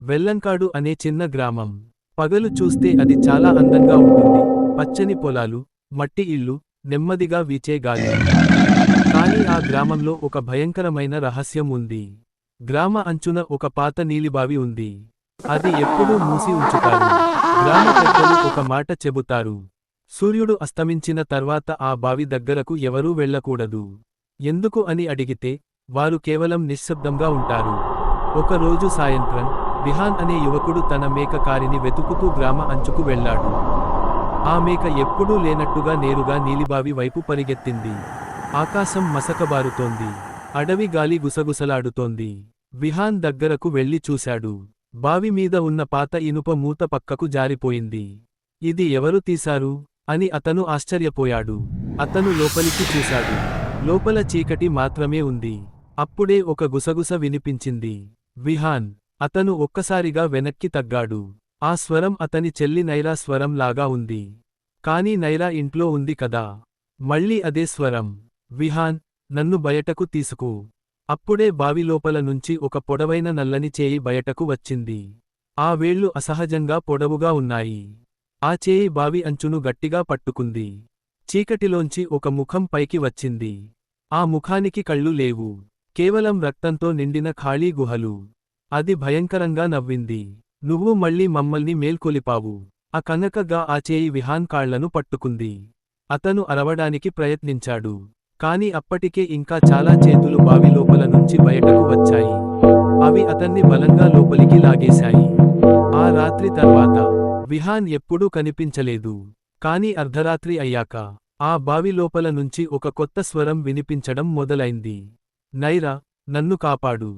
వెల్లంకాడు అనే చిన్న గ్రామం. పగలు చూస్తే అది చాలా అందంగా ఉంటుంది. పచ్చని పొలాలు, మట్టి ఇళ్ళు, నెమ్మదిగా వీచే గాలి. కానీ ఆ గ్రామంలో ఒక భయంకరమైన రహస్యం ఉంది. గ్రామ అంచున ఒక పాత నీలిబావి ఉంది. అది ఎప్పుడూ మూసి ఉంచుతారు. గ్రామ పెద్దలు ఒక మాట చెబుతారు. సూర్యుడు అస్తమించిన తర్వాత ఆ బావి దగ్గరకు ఎవరూ వెళ్ళకూడదు. ఎందుకు అని అడిగితే, వారు కేవలం నిశ్శబ్దంగా ఉంటారు. ఒక రోజు సాయంత్రం, విహాన్ అనే యువకుడు తన మేక కారిని వెతుకుతూ గ్రామ అంచుకు వెళ్ళాడు. ఆ మేక ఎప్పుడూ లేనట్టుగా నేరుగా నీలిబావి వైపు పరిగెత్తింది. ఆకాశం మసకబారుతోంది. అడవి గాలి గుసగుసలాడుతోంది. విహాన్ దగ్గరకు వెళ్లి చూశాడు. బావి మీద ఉన్న పాత ఇనుప మూత పక్కకు జారిపోయింది. ఇది ఎవరు తీశారు అని అతను ఆశ్చర్యపోయాడు. అతను లోపలికి చూశాడు. లోపల చీకటి మాత్రమే ఉంది. అప్పుడే ఒక గుసగుస వినిపించింది. విహాన్! అతను ఒక్కసారిగా వెనక్కి తగ్గాడు. ఆ స్వరం అతని చెల్లి నైరా స్వరం లాగా ఉంది. కానీ నైరా ఇంట్లో ఉంది కదా. మళ్ళీ అదే స్వరం. విహాన్! నన్ను బయటకు తీసుకు. అప్పుడే బావి లోపల నుంచి ఒక పొడవైన నల్లని చేయి బయటకు వచ్చింది. ఆ వేళ్లు అసహజంగా పొడవుగా ఉన్నాయి. ఆ చేయి బావి అంచును గట్టిగా పట్టుకుంది. చీకటిలోంచి ఒక ముఖం పైకి వచ్చింది. ఆ ముఖానికి కళ్ళు లేవు. కేవలం రక్తంతో నిండిన ఖాళీ గుహలు. అది భయంకరంగా నవ్వింది. నువ్వు మళ్ళీ మమ్మల్ని మేల్కొలిపావు. ఆ కనకగా ఆ చేయి విహాన్ కాళ్లను పట్టుకుంది. అతను అరవడానికి ప్రయత్నించాడు. కాని అప్పటికే ఇంకా చాలా చేతులు బావి లోపల నుంచి బయటకు వచ్చాయి. అవి అతన్ని బలంగా లోపలికి లాగేశాయి. ఆ రాత్రి తర్వాత విహాన్ ఎప్పుడూ కనిపించలేదు. కాని అర్ధరాత్రి అయ్యాక ఆ బావి లోపల నుంచి ఒక కొత్త స్వరం వినిపించడం మొదలైంది. నైరా! నన్ను కాపాడు.